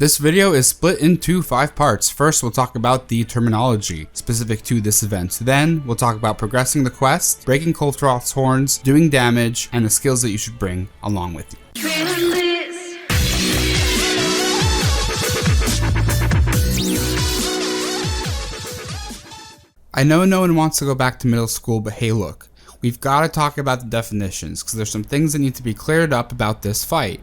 This video is split into 5 parts. First, we'll talk about the terminology specific to this event. Then, we'll talk about progressing the quest, breaking KULVE TAROTH's horns, doing damage, and the skills that you should bring along with you. I know no one wants to go back to middle school, but hey look, we've got to talk about the definitions because there's some things that need to be cleared up about this fight.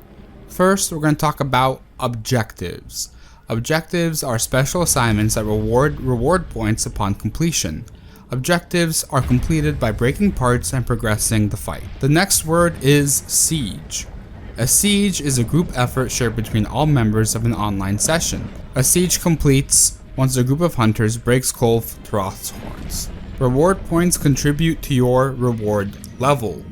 First, we're going to talk about objectives. Objectives are special assignments that reward points upon completion. Objectives are completed by breaking parts and progressing the fight. The next word is siege. A siege is a group effort shared between all members of an online session. A siege completes once a group of hunters breaks KULVE TAROTH's horns. Reward points contribute to your reward level.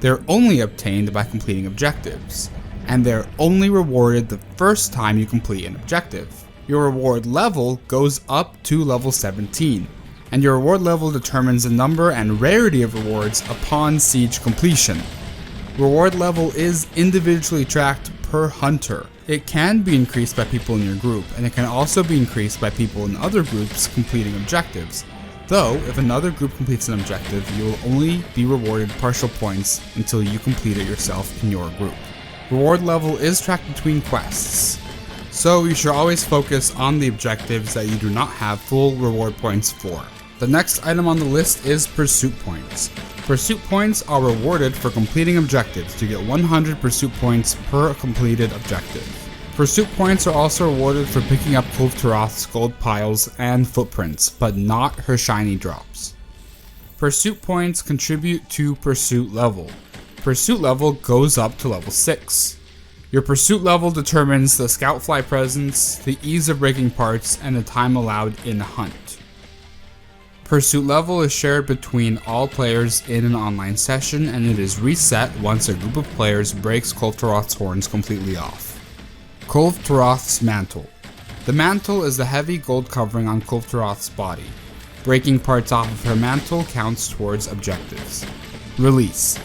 They're only obtained by completing objectives, and they're only rewarded the first time you complete an objective. Your reward level goes up to level 17, and your reward level determines the number and rarity of rewards upon siege completion. Reward level is individually tracked per hunter. It can be increased by people in your group, and it can also be increased by people in other groups completing objectives. Though, if another group completes an objective, you will only be rewarded partial points until you complete it yourself in your group. Reward level is tracked between quests, so you should always focus on the objectives that you do not have full reward points for. The next item on the list is pursuit points. Pursuit points are rewarded for completing objectives to get 100 pursuit points per completed objective. Pursuit points are also rewarded for picking up KULVE TAROTH's gold piles and footprints, but not her shiny drops. Pursuit points contribute to pursuit level. Pursuit level goes up to level 6. Your pursuit level determines the scout fly presence, the ease of breaking parts, and the time allowed in a hunt. Pursuit level is shared between all players in an online session, and it is reset once a group of players breaks KULVE TAROTH's horns completely off. KULVE TAROTH's mantle. The mantle is the heavy gold covering on KULVE TAROTH's body. Breaking parts off of her mantle counts towards objectives. Release.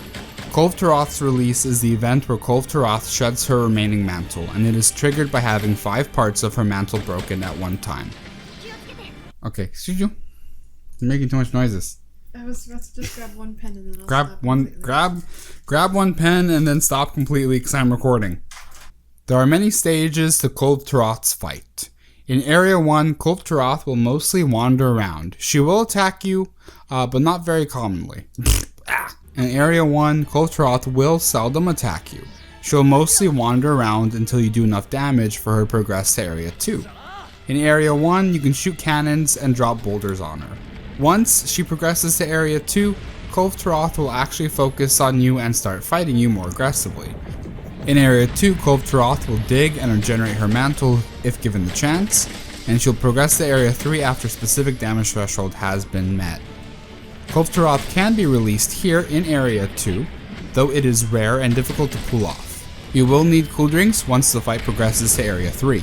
KULVE TAROTH's release is the event where KULVE TAROTH sheds her remaining mantle, and it is triggered by having 5 parts of her mantle broken at one time. Okay, excuse you. You're making too much noises. I was about to just grab one pen and then I'll grab one pen and then stop completely because I'm recording. There are many stages to KULVE TAROTH's fight. In Area 1, KULVE TAROTH will mostly wander around. She will attack you, but not very commonly. In Area 1, KULVE TAROTH will seldom attack you. She'll mostly wander around until you do enough damage for her to progress to Area 2. In Area 1, you can shoot cannons and drop boulders on her. Once she progresses to Area 2, KULVE TAROTH will actually focus on you and start fighting you more aggressively. In Area 2, KULVE TAROTH will dig and regenerate her mantle if given the chance, and she'll progress to Area 3 after a specific damage threshold has been met. KULVE TAROTH can be released here in Area 2, though it is rare and difficult to pull off. You will need cool drinks once the fight progresses to Area 3.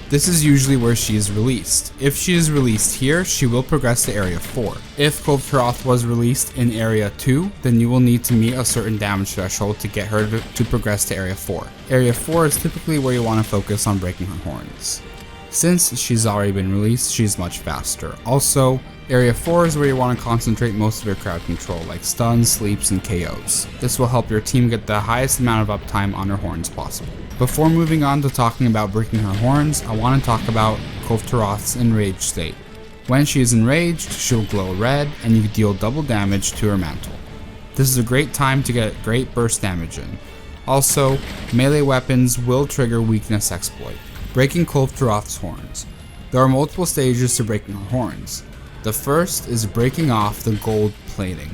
This is usually where she is released. If she is released here, she will progress to Area 4. If KULVE TAROTH was released in Area 2, then you will need to meet a certain damage threshold to get her to progress to Area 4. Area 4 is typically where you want to focus on breaking her horns. Since she's already been released, she's much faster. Also, Area 4 is where you want to concentrate most of your crowd control, like stuns, sleeps, and KOs. This will help your team get the highest amount of uptime on her horns possible. Before moving on to talking about breaking her horns, I want to talk about KULVE TAROTH's enraged state. When she is enraged, she'll glow red, and you deal double damage to her mantle. This is a great time to get great burst damage in. Also, melee weapons will trigger weakness exploit. Breaking KULVE TAROTH's horns. There are multiple stages to breaking her horns. The first is breaking off the gold plating.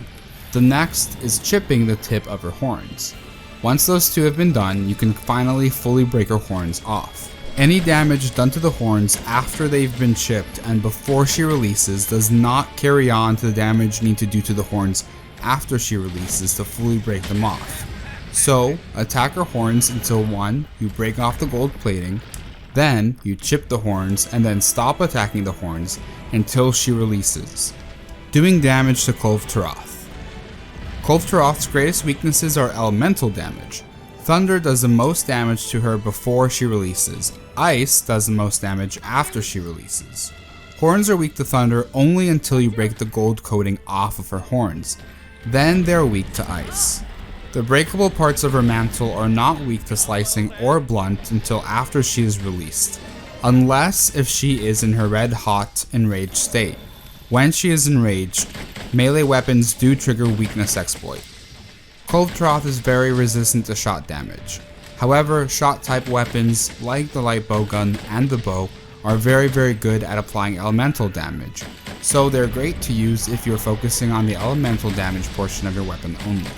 The next is chipping the tip of her horns. Once those two have been done, you can finally fully break her horns off. Any damage done to the horns after they've been chipped and before she releases does not carry on to the damage you need to do to the horns after she releases to fully break them off. So, attack her horns until 1. You break off the gold plating, then you chip the horns, and then stop attacking the horns until she releases. Doing damage to KULVE TAROTH. KULVE TAROTH's greatest weaknesses are elemental damage. Thunder does the most damage to her before she releases, Ice does the most damage after she releases. Horns are weak to thunder only until you break the gold coating off of her horns. Then they're weak to ice. The breakable parts of her mantle are not weak to slicing or blunt until after she is released, unless if she is in her red hot enraged state. When she is enraged, melee weapons do trigger weakness exploit. KULVE Taroth is very resistant to shot damage. However, shot type weapons like the light bowgun and the bow are very good at applying elemental damage, so they're great to use if you're focusing on the elemental damage portion of your weapon only.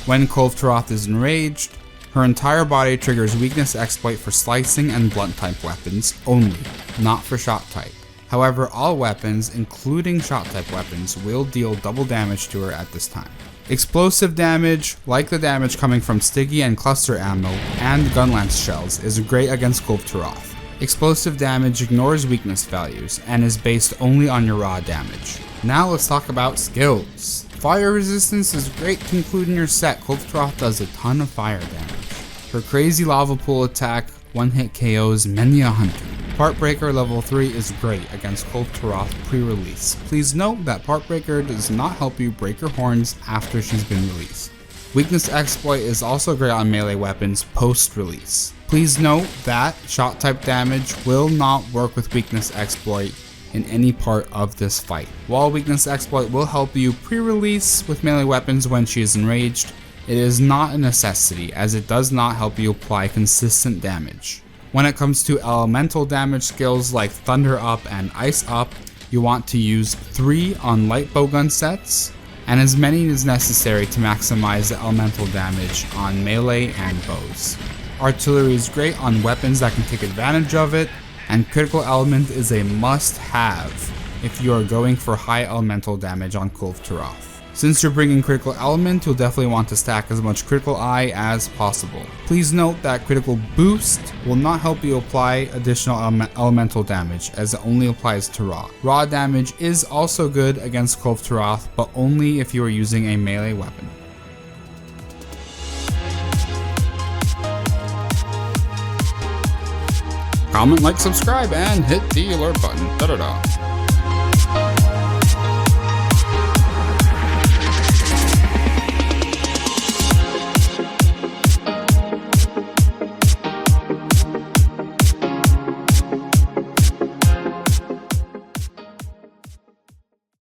When KULVE Taroth is enraged, her entire body triggers weakness exploit for slicing and blunt type weapons only, not for shot type. However, all weapons, including shot type weapons, will deal double damage to her at this time. Explosive damage, like the damage coming from Stiggy and cluster ammo and gun lance shells, is great against KULVE Taroth. Explosive damage ignores weakness values and is based only on your raw damage. Now let's talk about skills. Fire resistance is great to include in your set. KULVE Taroth does a ton of fire damage. Her crazy lava pool attack one-hit KOs many a hunter. Partbreaker level 3 is great against KULVE Taroth pre-release. Please note that Partbreaker does not help you break her horns after she's been released. Weakness exploit is also great on melee weapons post-release. Please note that shot type damage will not work with weakness exploit in any part of this fight. While weakness exploit will help you pre-release with melee weapons when she is enraged, it is not a necessity as it does not help you apply consistent damage. When it comes to elemental damage skills like Thunder Up and Ice Up, you want to use 3 on light bowgun sets, and as many as necessary to maximize the elemental damage on melee and bows. Artillery is great on weapons that can take advantage of it, and critical element is a must-have if you are going for high elemental damage on KULVE Taroth. Since you're bringing critical element, you'll definitely want to stack as much critical eye as possible. Please note that critical boost will not help you apply additional elemental damage as it only applies to raw. Raw damage is also good against KULVE Taroth, but only if you are using a melee weapon. Comment, like, subscribe, and hit the alert button. Da-da-da.